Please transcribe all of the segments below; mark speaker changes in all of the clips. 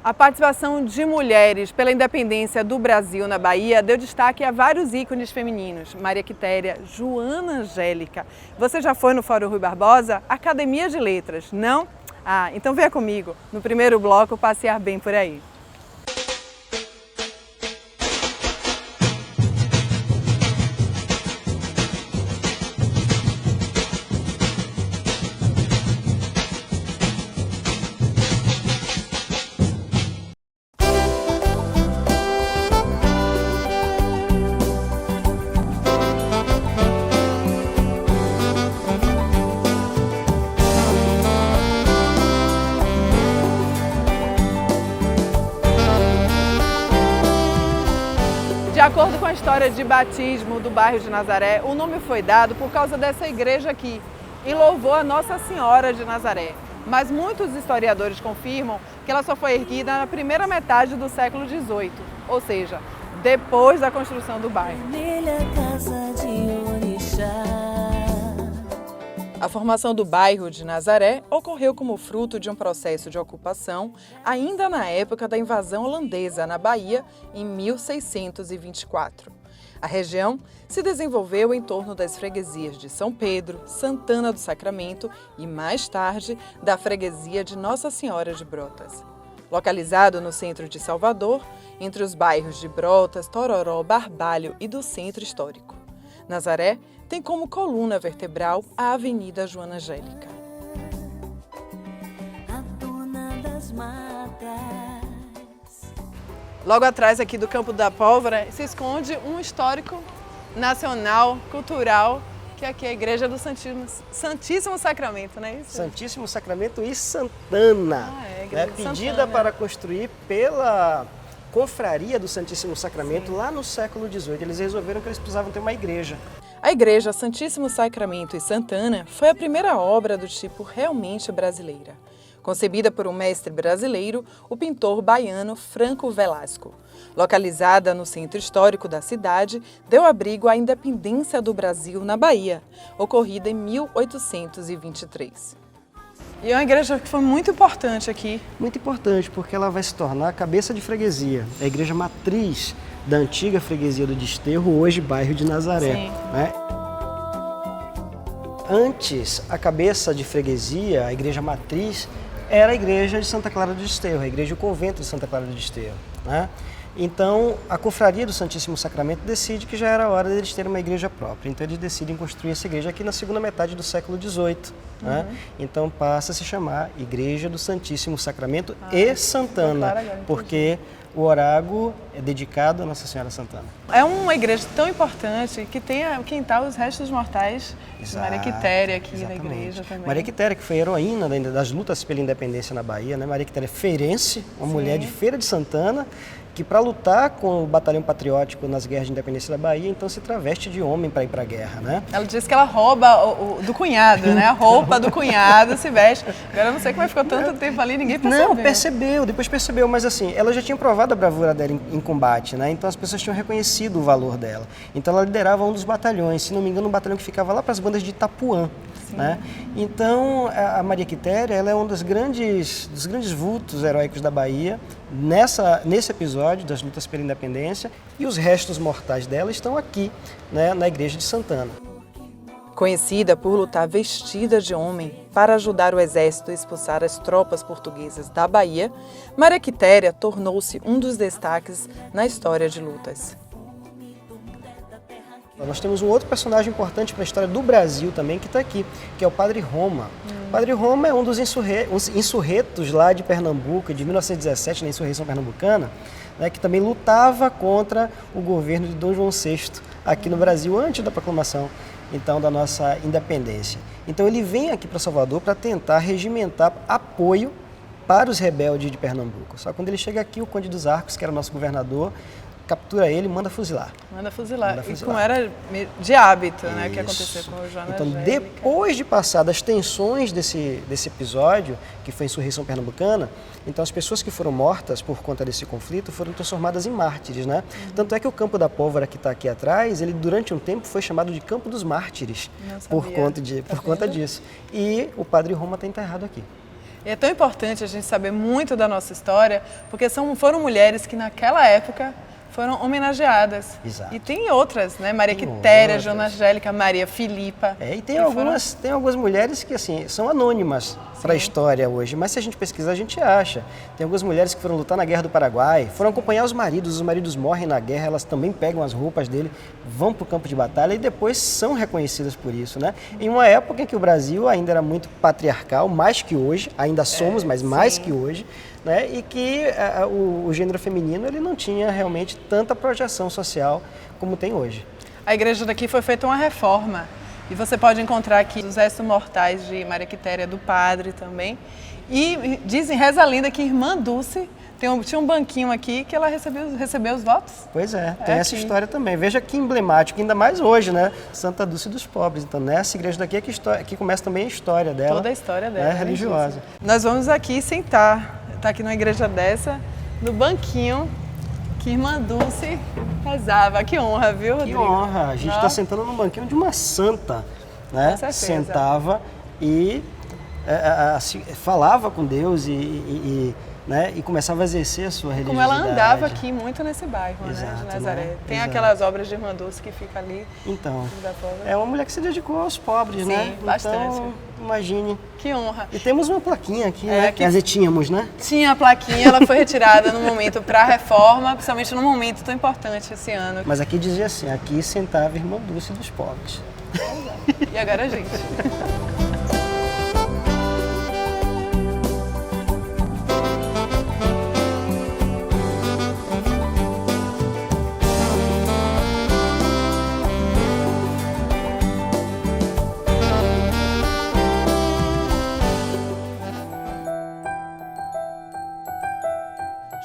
Speaker 1: A participação de mulheres pela independência do Brasil na Bahia deu destaque a vários ícones femininos. Maria Quitéria, Joana Angélica. Você já foi no Fórum Rui Barbosa? Academia de Letras, não? Ah, então venha comigo, no primeiro bloco, passear bem por aí. De acordo com a história de batismo do bairro de Nazaré, o nome foi dado por causa dessa igreja aqui, em louvor a Nossa Senhora de Nazaré. Mas muitos historiadores confirmam que ela só foi erguida na primeira metade do século XVIII, ou seja, depois da construção do bairro. A formação do bairro de Nazaré ocorreu como fruto de um processo de ocupação ainda na época da invasão holandesa na Bahia, em 1624. A região se desenvolveu em torno das freguesias de São Pedro, Santana do Sacramento e, mais tarde, da freguesia de Nossa Senhora de Brotas. Localizado no centro de Salvador, entre os bairros de Brotas, Tororó, Barbalho e do Centro Histórico. Nazaré tem como coluna vertebral a Avenida Joana Angélica. Logo atrás aqui do Campo da Pólvora se esconde um histórico nacional, cultural, que aqui é a Igreja do Santíssimo Sacramento, não é isso?
Speaker 2: Santíssimo Sacramento e Santana, pedida Santana, para construir pela Confraria do Santíssimo Sacramento. Sim. Lá no século XVIII. Eles resolveram que eles precisavam ter uma igreja.
Speaker 1: A Igreja Santíssimo Sacramento e Santana foi a primeira obra do tipo realmente brasileira. Concebida por um mestre brasileiro, o pintor baiano Franco Velasco. Localizada no centro histórico da cidade, deu abrigo à independência do Brasil na Bahia, ocorrida em 1823. E é uma igreja que foi muito importante aqui.
Speaker 2: Muito importante, porque ela vai se tornar a cabeça de freguesia, a igreja matriz da antiga freguesia do Desterro, hoje bairro de Nazaré.
Speaker 1: Sim.
Speaker 2: Né? Antes, a cabeça de freguesia, a igreja matriz, era a igreja de Santa Clara do Desterro, a igreja do convento de Santa Clara do Desterro. Né? Então, a Confraria do Santíssimo Sacramento decide que já era hora deles terem uma igreja própria. Então, eles decidem construir essa igreja aqui na segunda metade do século XVIII. Né? Então, passa a se chamar Igreja do Santíssimo Sacramento e Santana, porque o orágo é dedicado a Nossa Senhora Santana.
Speaker 1: É uma igreja tão importante que tem a quintal os restos mortais de Maria Quitéria aqui na igreja também.
Speaker 2: Maria Quitéria, que foi heroína das lutas pela independência na Bahia, né? Maria Quitéria feirense, uma mulher de Feira de Santana, que para lutar com o batalhão patriótico nas guerras de independência da Bahia, então se traveste de homem para ir para a guerra, né?
Speaker 1: Ela disse que ela rouba do cunhado, né? A roupa do cunhado se veste. Agora eu não sei como é que ficou tanto tempo ali, ninguém percebeu.
Speaker 2: Não, percebeu, depois percebeu, mas assim, ela já tinha provado a bravura dela em combate, né? Então as pessoas tinham reconhecido o valor dela. Então ela liderava um dos batalhões, se não me engano, um batalhão que ficava lá para as bandas de Itapuã. Né? Então, a Maria Quitéria ela é um dos grandes vultos heróicos da Bahia nesse episódio das lutas pela independência, e os restos mortais dela estão aqui, né, na igreja de Santana.
Speaker 1: Conhecida por lutar vestida de homem para ajudar o exército a expulsar as tropas portuguesas da Bahia, Maria Quitéria tornou-se um dos destaques na história de lutas.
Speaker 2: Nós temos um outro personagem importante para a história do Brasil também que está aqui, que é o Padre Roma. O Padre Roma é um dos insurretos lá de Pernambuco, de 1917, na insurreição pernambucana, né, que também lutava contra o governo de Dom João VI aqui no Brasil, antes da proclamação então, da nossa independência. Então ele vem aqui para Salvador para tentar regimentar apoio para os rebeldes de Pernambuco. Só que quando ele chega aqui, o Conde dos Arcos, que era o nosso governador, captura ele e manda fuzilar.
Speaker 1: Manda fuzilar. E como era de hábito, né, que aconteceu com o Joana
Speaker 2: Então,
Speaker 1: Angélica.
Speaker 2: depois de passar das tensões desse episódio, que foi a insurreição pernambucana, então as pessoas que foram mortas por conta desse conflito foram transformadas em mártires, né? Tanto é que o Campo da Pólvora que está aqui atrás, ele durante um tempo foi chamado de Campo dos Mártires, por conta disso. E o Padre Roma está enterrado aqui.
Speaker 1: E é tão importante a gente saber muito da nossa história, porque foram mulheres que naquela época foram homenageadas.
Speaker 2: Exato.
Speaker 1: E tem outras, né? Maria Quitéria, Joana Angélica, Maria Filipa.
Speaker 2: E tem algumas mulheres que assim, são anônimas para a história hoje, mas se a gente pesquisar, a gente acha. Tem algumas mulheres que foram lutar na Guerra do Paraguai, foram acompanhar os maridos morrem na guerra, elas também pegam as roupas dele, vão para o campo de batalha e depois são reconhecidas por isso, né? Em uma época em que o Brasil ainda era muito patriarcal, mais que hoje, ainda somos, mas mais que hoje, né? E que o gênero feminino ele não tinha realmente tanta projeção social como tem hoje.
Speaker 1: A igreja daqui foi feita uma reforma e você pode encontrar aqui os restos mortais de Maria Quitéria, do padre também. E reza a lenda que Irmã Dulce tinha um banquinho aqui que ela recebeu os votos.
Speaker 2: Pois é, tem essa história também. Veja que emblemático, ainda mais hoje, né? Santa Dulce dos Pobres. Então, nessa igreja daqui é que começa também a história dela.
Speaker 1: Toda a história dela.
Speaker 2: Religiosa.
Speaker 1: Nós vamos aqui sentar, tá aqui numa igreja dessa, no banquinho que Irmã Dulce rezava. Que honra, viu, Rodrigo?
Speaker 2: Que honra. A gente está sentando no banquinho de uma santa, né?
Speaker 1: Com certeza.
Speaker 2: Sentava e falava com Deus né, e começava a exercer a sua religiosidade.
Speaker 1: Como ela andava aqui muito nesse bairro,
Speaker 2: Exato,
Speaker 1: né, de Nazaré.
Speaker 2: né?
Speaker 1: Tem
Speaker 2: Exato.
Speaker 1: Aquelas obras de Irmã Dulce que fica ali.
Speaker 2: Então, é uma mulher que se dedicou aos pobres,
Speaker 1: Sim,
Speaker 2: né?
Speaker 1: bastante.
Speaker 2: Então, imagine.
Speaker 1: Que honra.
Speaker 2: E temos uma plaquinha aqui, né? Quer dizer, tínhamos, né?
Speaker 1: Tinha a plaquinha, ela foi retirada no momento para a reforma, principalmente num momento tão importante esse ano.
Speaker 2: Mas aqui dizia assim, aqui sentava a Irmã Dulce dos Pobres.
Speaker 1: E agora a gente.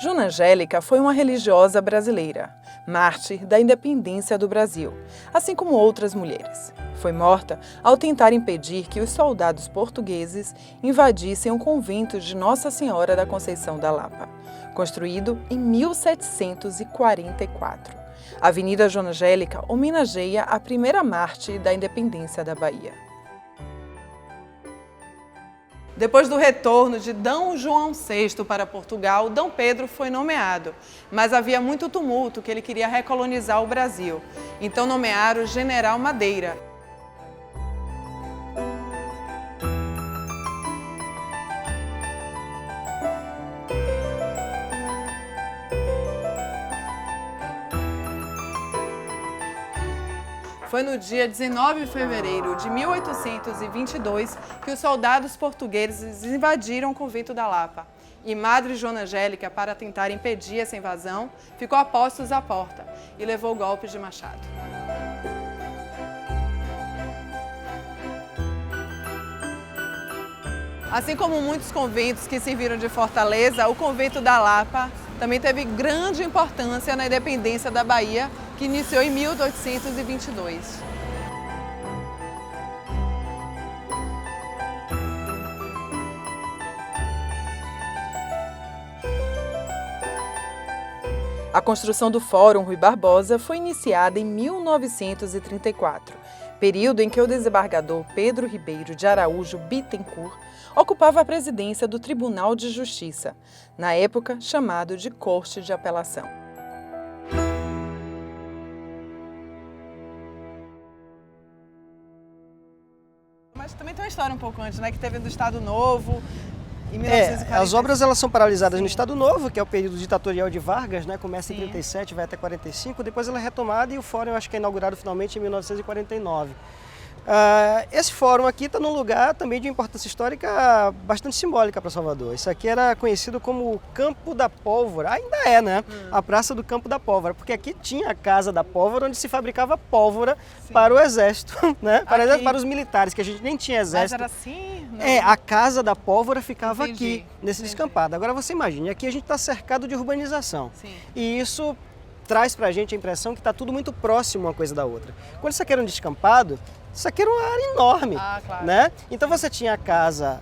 Speaker 1: Joana Angélica foi uma religiosa brasileira, mártir da independência do Brasil, assim como outras mulheres. Foi morta ao tentar impedir que os soldados portugueses invadissem o convento de Nossa Senhora da Conceição da Lapa, construído em 1744. A Avenida Joana Angélica homenageia a primeira mártir da independência da Bahia. Depois do retorno de D. João VI para Portugal, D. Pedro foi nomeado, mas havia muito tumulto que ele queria recolonizar o Brasil. Então nomearam o General Madeira. Foi no dia 19 de fevereiro de 1822 que os soldados portugueses invadiram o convento da Lapa. E Madre Joana Angélica, para tentar impedir essa invasão, ficou a postos à porta e levou golpes de machado. Assim como muitos conventos que serviram de fortaleza, o convento da Lapa também teve grande importância na independência da Bahia, que iniciou em 1822. A construção do Fórum Rui Barbosa foi iniciada em 1934, período em que o desembargador Pedro Ribeiro de Araújo Bittencourt ocupava a presidência do Tribunal de Justiça, na época chamado de Corte de Apelação. Mas também tem uma história um pouco antes, né? Que teve do Estado Novo, em 1940.
Speaker 2: As obras elas são paralisadas no Estado Novo, que é o período ditatorial de Vargas, né? Começa em 37, vai até 45, depois ela é retomada e o fórum eu acho que é inaugurado finalmente em 1949. Esse fórum aqui está num lugar também de importância histórica bastante simbólica para Salvador. Isso aqui era conhecido como o Campo da Pólvora, ainda é, né? A Praça do Campo da Pólvora, porque aqui tinha a Casa da Pólvora, onde se fabricava pólvora para o exército, né? Para os militares, que a gente nem tinha exército.
Speaker 1: Mas era assim? Não.
Speaker 2: A Casa da Pólvora ficava aqui, nesse descampado. Agora você imagine, aqui a gente está cercado de urbanização.
Speaker 1: Sim.
Speaker 2: E isso traz para a gente a impressão que está tudo muito próximo uma coisa da outra. Quando isso aqui era um descampado, isso aqui era uma área enorme,
Speaker 1: claro.
Speaker 2: né? Então você tinha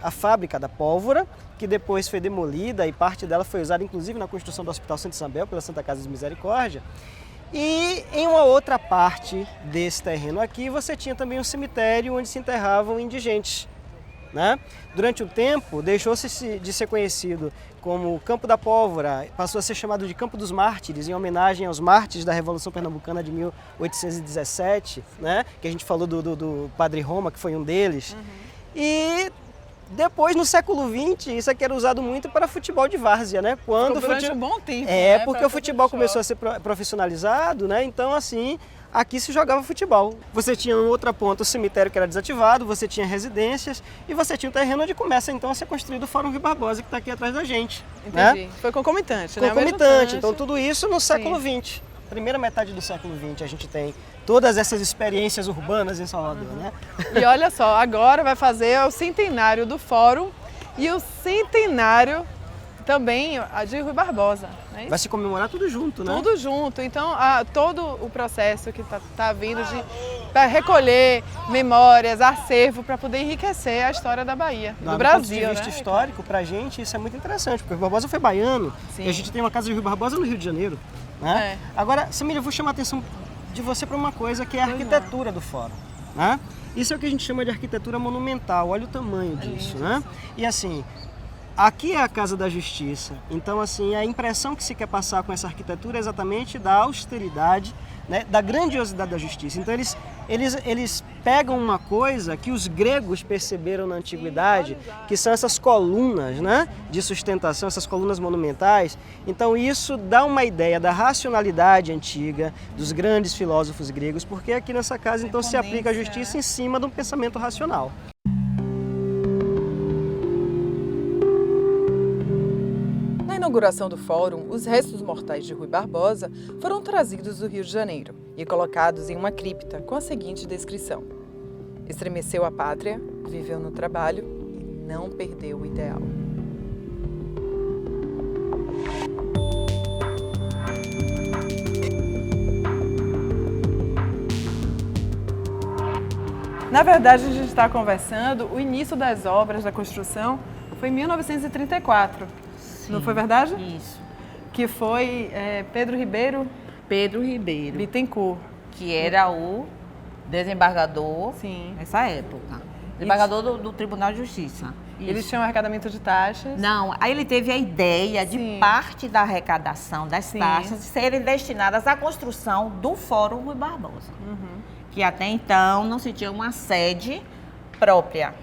Speaker 2: a fábrica da pólvora, que depois foi demolida e parte dela foi usada inclusive na construção do Hospital Santa Isabel pela Santa Casa de Misericórdia. E em uma outra parte desse terreno aqui, você tinha também um cemitério onde se enterravam indigentes. né? Durante o tempo, deixou-se de ser conhecido como Campo da Pólvora, passou a ser chamado de Campo dos Mártires, em homenagem aos mártires da Revolução Pernambucana de 1817, né? Que a gente falou do Padre Roma, que foi um deles. E depois, no século XX, isso aqui era usado muito para futebol de várzea, né?
Speaker 1: Durante um bom tempo,
Speaker 2: porque o futebol começou a ser profissionalizado, né? Então, assim, aqui se jogava futebol. Você tinha em outra ponta o cemitério que era desativado, você tinha residências e você tinha o terreno onde começa então a ser construído o Fórum Rui Barbosa, que está aqui atrás da gente.
Speaker 1: Entendi.
Speaker 2: Né?
Speaker 1: Foi concomitante, né?
Speaker 2: Concomitante. Então tudo isso no século XX. Primeira metade do século XX a gente tem todas essas experiências urbanas em Salvador, né?
Speaker 1: E olha só, agora vai fazer o centenário do Fórum e o centenário também de Rui Barbosa. Né?
Speaker 2: Vai se comemorar tudo junto, né?
Speaker 1: Tudo junto. Então, todo o processo que tá vindo para recolher memórias, acervo, para poder enriquecer a história da Bahia, do Brasil.
Speaker 2: Do ponto de vista histórico, pra gente, isso é muito interessante, porque o Rui Barbosa foi baiano.
Speaker 1: Sim.
Speaker 2: E a gente tem uma casa de Rui Barbosa no Rio de Janeiro. Né? Agora, Samira, eu vou chamar a atenção de você para uma coisa que é a arquitetura do fórum. Né? Isso é o que a gente chama de arquitetura monumental, olha o tamanho disso. Né? E assim, aqui é a Casa da Justiça, então assim, a impressão que se quer passar com essa arquitetura é exatamente da austeridade, né, da grandiosidade da justiça. Então eles pegam uma coisa que os gregos perceberam na antiguidade, que são essas colunas, né, de sustentação, essas colunas monumentais. Então isso dá uma ideia da racionalidade antiga dos grandes filósofos gregos, porque aqui nessa casa então se aplica a justiça em cima de um pensamento racional.
Speaker 1: Na inauguração do Fórum, os restos mortais de Rui Barbosa foram trazidos do Rio de Janeiro e colocados em uma cripta com a seguinte descrição: estremeceu a pátria, viveu no trabalho e não perdeu o ideal. Na verdade, a gente está conversando, o início das obras da construção foi em 1934.
Speaker 3: Sim,
Speaker 1: não foi verdade?
Speaker 3: Isso.
Speaker 1: Que foi Pedro Ribeiro Bittencourt,
Speaker 3: que era o desembargador nessa época. Desembargador do Tribunal de Justiça.
Speaker 1: Eles tinham arrecadamento de taxas.
Speaker 3: Não, aí ele teve a ideia de parte da arrecadação das taxas serem destinadas à construção do Fórum Rui Barbosa. Que até então não se tinha uma sede própria.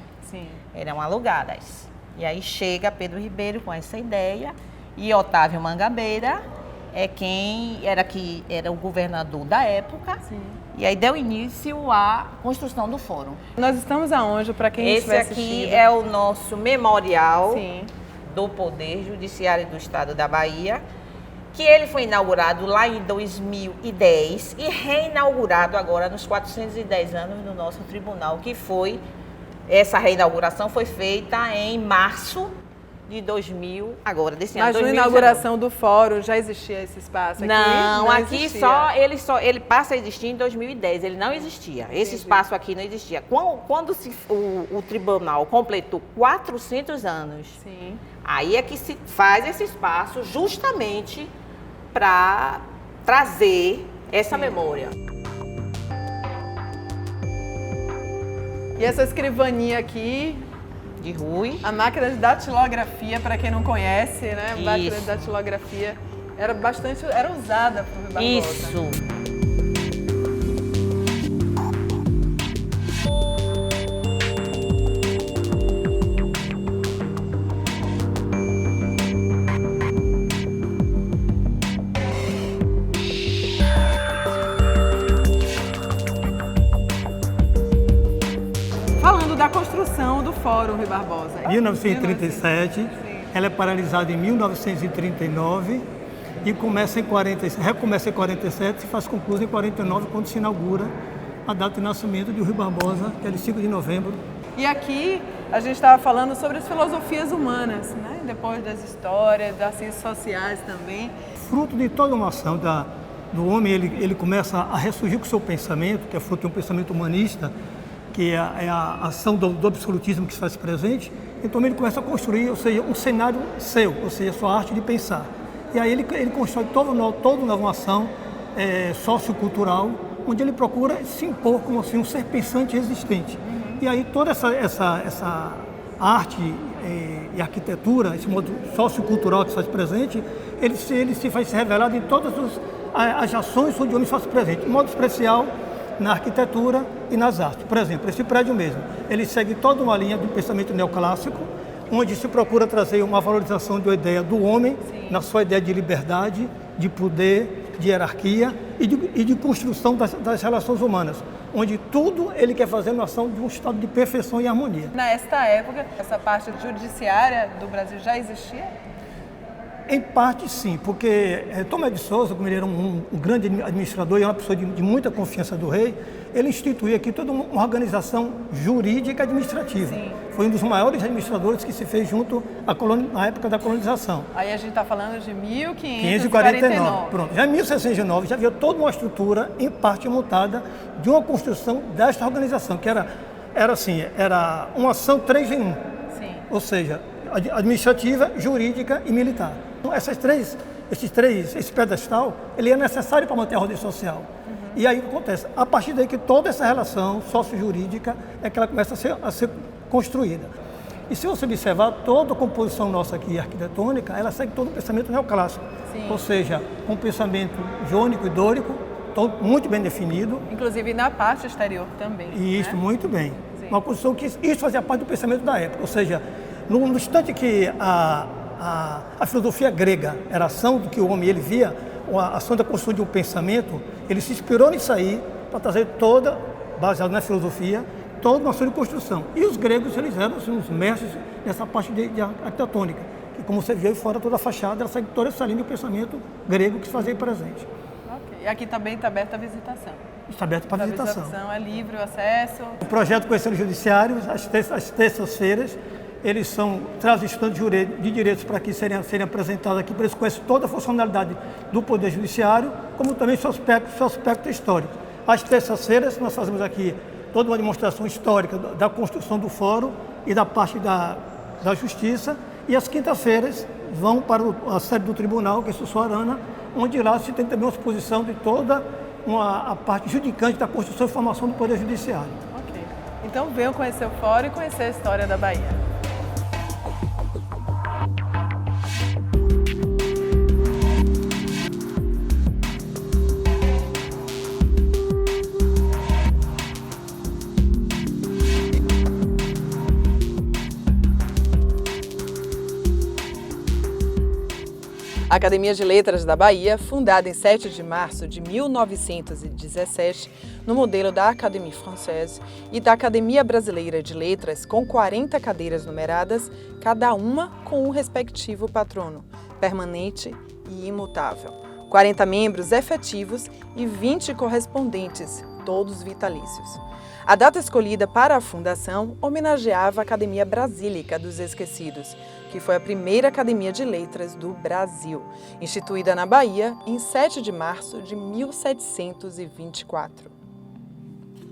Speaker 3: Eram alugadas. E aí chega Pedro Ribeiro com essa ideia e Otávio Mangabeira era o governador da época. E aí deu início à construção do fórum.
Speaker 1: Nós estamos aonde, para quem estiver assistindo?
Speaker 3: Esse aqui é o nosso memorial do Poder Judiciário do Estado da Bahia, que ele foi inaugurado lá em 2010 e reinaugurado agora nos 410 anos do nosso tribunal, que foi... Essa reinauguração foi feita em março de 2000, agora desse ano.
Speaker 1: Mas na inauguração do fórum já existia esse espaço aqui?
Speaker 3: Não, aqui ele passa a existir em 2010, ele não existia. Esse espaço aqui não existia. Quando o tribunal completou 400 anos, aí é que se faz esse espaço justamente para trazer essa memória.
Speaker 1: E essa escrivaninha aqui,
Speaker 3: de Rui.
Speaker 1: A máquina de datilografia, para quem não conhece, né? A máquina de datilografia era usada por Rui Barbosa.
Speaker 3: Isso.
Speaker 1: Da construção do Fórum Rui Barbosa.
Speaker 4: 1937, ela é paralisada em 1939 e recomeça em 47 e faz conclusão em 49, quando se inaugura a data de nascimento de Rui Barbosa, que é de 5 de novembro.
Speaker 1: E aqui a gente estava falando sobre as filosofias humanas, né? Depois das histórias, das ciências sociais também.
Speaker 4: Fruto de toda uma ação do homem, ele começa a ressurgir com o seu pensamento, que é fruto de um pensamento humanista, que é a ação do absolutismo que se faz presente. Então ele começa a construir, ou seja, um cenário seu, ou seja, a sua arte de pensar. E aí ele constrói toda uma ação sociocultural, onde ele procura se impor como assim, um ser pensante e resistente. E aí toda essa arte e arquitetura, esse modo sociocultural que se faz presente, ele se faz revelado em todas as ações onde o homem se faz presente, de modo especial na arquitetura e nas artes. Por exemplo, esse prédio mesmo, ele segue toda uma linha do pensamento neoclássico, onde se procura trazer uma valorização da ideia do homem, na sua ideia de liberdade, de poder, de hierarquia e de construção das relações humanas, onde tudo ele quer fazer na ação de um estado de perfeição e harmonia.
Speaker 1: Nesta época, essa parte judiciária do Brasil já existia?
Speaker 4: Em parte, sim, porque Tomé de Souza, como ele era um grande administrador e uma pessoa de muita confiança do rei, ele instituiu aqui toda uma organização jurídica administrativa. Sim. Foi um dos maiores administradores que se fez junto na época da colonização.
Speaker 1: Aí a gente está falando de 1549.
Speaker 4: Pronto. Já em 1609 já havia toda uma estrutura, em parte montada, de uma construção desta organização, que era uma ação 3 em 1. Sim. Ou seja, administrativa, jurídica e militar. Então, esse pedestal, ele é necessário para manter a ordem social. E aí o que acontece? A partir daí que toda essa relação socio-jurídica é que ela começa a ser construída. E se você observar, toda a composição nossa aqui arquitetônica, ela segue todo o pensamento neoclássico. Sim. Ou seja, um pensamento jônico e dórico, muito bem definido.
Speaker 1: Inclusive na parte exterior também.
Speaker 4: Isso,
Speaker 1: né?
Speaker 4: Muito bem.
Speaker 1: Sim.
Speaker 4: Uma construção que isso fazia parte do pensamento da época. Ou seja, no instante que a filosofia grega era a ação do que o homem ele via, a ação da construção de um pensamento, ele se inspirou nisso aí para trazer baseado na filosofia, toda uma ação de construção. E os gregos, eles eram os mestres nessa parte de arquitetônica, que como você viu aí fora toda a fachada, ela segue toda essa linha de pensamento grego que se fazia aí presente.
Speaker 1: Ok. E aqui também está aberta a visitação?
Speaker 4: Está aberto para visitação.
Speaker 1: A visitação é livre o acesso?
Speaker 4: O projeto Conhecendo o Judiciário, às terças-feiras, eles trazem estudantes de direitos para aqui serem apresentados aqui, para eles conhecerem toda a funcionalidade do Poder Judiciário, como também seu aspecto histórico. Às terças-feiras, nós fazemos aqui toda uma demonstração histórica da construção do Fórum e da parte da Justiça, e às quintas-feiras vão para a sede do Tribunal, que é Sussuarana, onde lá se tem também uma exposição de toda a parte judicante da construção e formação do Poder Judiciário.
Speaker 1: Ok. Então venham conhecer o Fórum e conhecer a história da Bahia. A Academia de Letras da Bahia, fundada em 7 de março de 1917, no modelo da Académie Française e da Academia Brasileira de Letras, com 40 cadeiras numeradas, cada uma com um respectivo patrono, permanente e imutável. 40 membros efetivos e 20 correspondentes, todos vitalícios. A data escolhida para a fundação homenageava a Academia Brasílica dos Esquecidos, que foi a primeira academia de letras do Brasil, instituída na Bahia em 7 de março de 1724.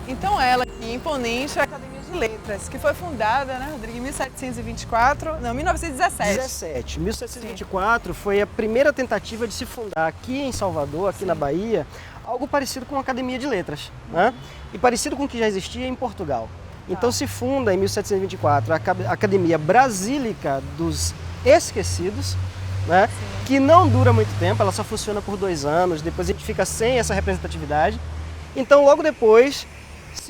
Speaker 1: Então ela aqui, imponente, é a Academia de Letras, que foi fundada, né, Rodrigo, em 1917.
Speaker 2: 1724 foi a primeira tentativa de se fundar aqui em Salvador, aqui na Bahia, algo parecido com a Academia de Letras, né? E parecido com o que já existia em Portugal. Então se funda em 1724 a Academia Brasílica dos Esquecidos, né? Que não dura muito tempo, ela só funciona por 2 anos, depois a gente fica sem essa representatividade. Então logo depois,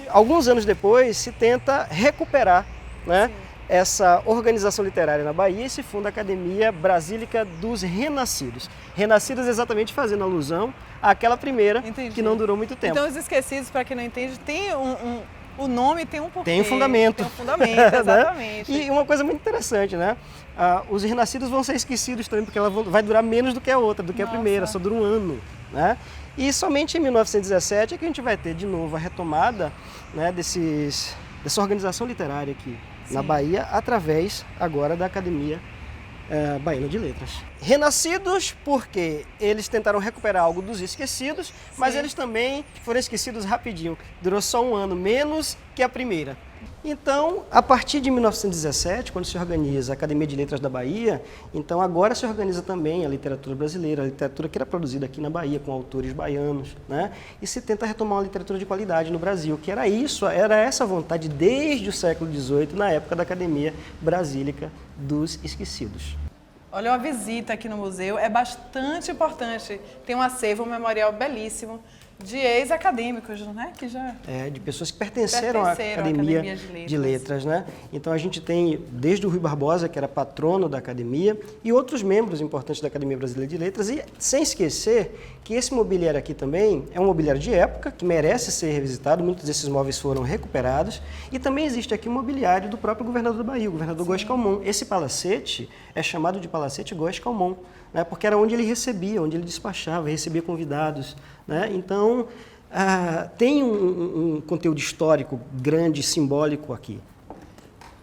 Speaker 2: alguns anos depois, se tenta recuperar, né, essa organização literária na Bahia e se funda a Academia Brasílica dos Renascidos. Renascidos exatamente fazendo alusão àquela primeira. Entendi. Que não durou muito tempo.
Speaker 1: Então os Esquecidos, para quem não entende, tem o nome tem um porquê.
Speaker 2: Tem um fundamento.
Speaker 1: Tem um fundamento, exatamente.
Speaker 2: E uma coisa muito interessante, né? Os renascidos vão ser esquecidos também, porque ela vai durar menos do que a outra, do que a primeira, só dura 1 ano, né? E somente em 1917 é que a gente vai ter de novo a retomada, né, dessa organização literária aqui na Bahia, através agora da Academia Baiana de Letras. Renascidos porque eles tentaram recuperar algo dos esquecidos, mas eles também foram esquecidos rapidinho. Durou só 1 ano, menos que a primeira. Então, a partir de 1917, quando se organiza a Academia de Letras da Bahia, então agora se organiza também a literatura brasileira, a literatura que era produzida aqui na Bahia, com autores baianos, né? E se tenta retomar uma literatura de qualidade no Brasil, que era isso, era essa vontade desde o século XVIII, na época da Academia Brasílica dos Esquecidos.
Speaker 1: Olha, uma visita aqui no museu é bastante importante. Tem um acervo, um memorial belíssimo de ex-acadêmicos, né? Que já...
Speaker 2: de pessoas que pertenceram à Academia de Letras, né? Então a gente tem desde o Rui Barbosa, que era patrono da Academia, e outros membros importantes da Academia Brasileira de Letras, e sem esquecer que esse mobiliário aqui também é um mobiliário de época, que merece ser revisitado, muitos desses móveis foram recuperados, e também existe aqui o mobiliário do próprio governador da Bahia, o governador Góes Calmon. Esse palacete é chamado de Palacete Góes Calmon, né? Porque era onde ele recebia, onde ele despachava, recebia convidados, né? Então, tem um conteúdo histórico grande, simbólico aqui.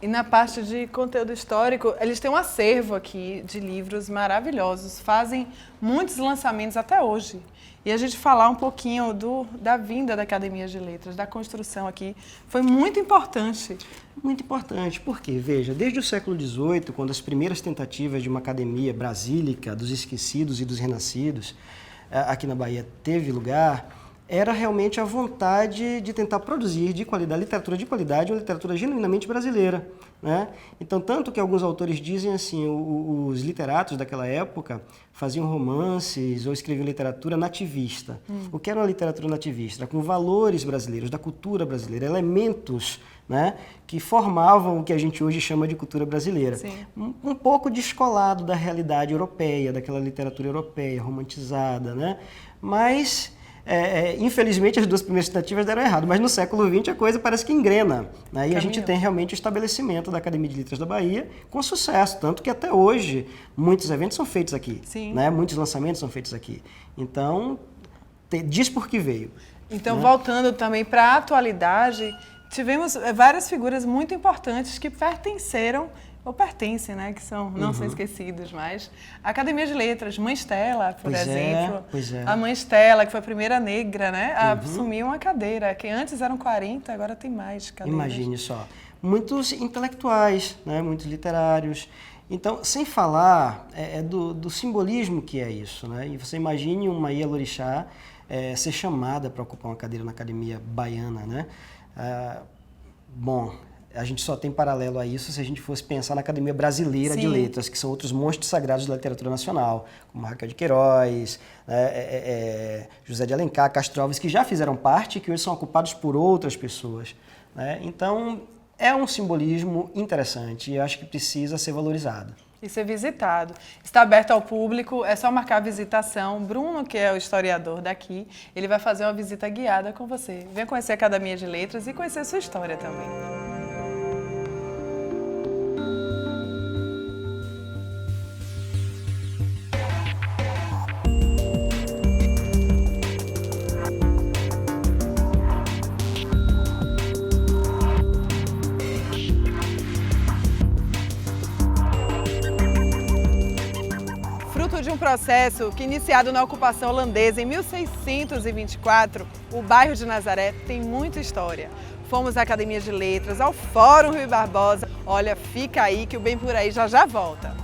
Speaker 1: E na parte de conteúdo histórico, eles têm um acervo aqui de livros maravilhosos, fazem muitos lançamentos até hoje. E a gente falar um pouquinho da vinda da Academia de Letras, da construção aqui, foi muito importante.
Speaker 2: Muito importante, porque, veja, desde o século XVIII, quando as primeiras tentativas de uma academia brasílica, dos esquecidos e dos renascidos, aqui na Bahia teve lugar, era realmente a vontade de tentar produzir literatura de qualidade, uma literatura genuinamente brasileira, né? Então, tanto que alguns autores dizem assim, os literatos daquela época faziam romances ou escreviam literatura nativista. O que era uma literatura nativista? Com valores brasileiros, da cultura brasileira, elementos, né, que formavam o que a gente hoje chama de cultura brasileira. Um pouco descolado da realidade europeia, daquela literatura europeia, romantizada, né? Mas... infelizmente as duas primeiras tentativas deram errado, mas no século XX a coisa parece que engrena, né? E a gente tem realmente o estabelecimento da Academia de Letras da Bahia com sucesso, tanto que até hoje muitos eventos são feitos aqui, né? Muitos lançamentos são feitos aqui. Então, diz por que veio.
Speaker 1: Então,
Speaker 2: né?
Speaker 1: Voltando também para a atualidade, tivemos várias figuras muito importantes que pertenceram ou pertencem, né, que não são esquecidos mais. A Academia de Letras, Mãe Estela, por exemplo. A Mãe Estela, que foi a primeira negra, né, a assumir uma cadeira, que antes eram 40, agora tem mais cadeiras.
Speaker 2: Imagine só. Muitos intelectuais, né, muitos literários. Então, sem falar do simbolismo que é isso, né? E você imagine uma Ielorixá ser chamada para ocupar uma cadeira na Academia Baiana, né? Bom, a gente só tem paralelo a isso se a gente fosse pensar na Academia Brasileira de Letras, que são outros monstros sagrados da literatura nacional, como Raquel de Queiroz, José de Alencar, Castro Alves, que já fizeram parte e que hoje são ocupados por outras pessoas, né? Então, é um simbolismo interessante e acho que precisa ser valorizado.
Speaker 1: E ser visitado. Está aberto ao público, é só marcar a visitação. Bruno, que é o historiador daqui, ele vai fazer uma visita guiada com você. Venha conhecer a Academia de Letras e conhecer a sua história também. De um processo que, iniciado na ocupação holandesa em 1624, o bairro de Nazaré tem muita história. Fomos à Academia de Letras, ao Fórum Rui Barbosa. Olha, fica aí que o Bem Por Aí já volta.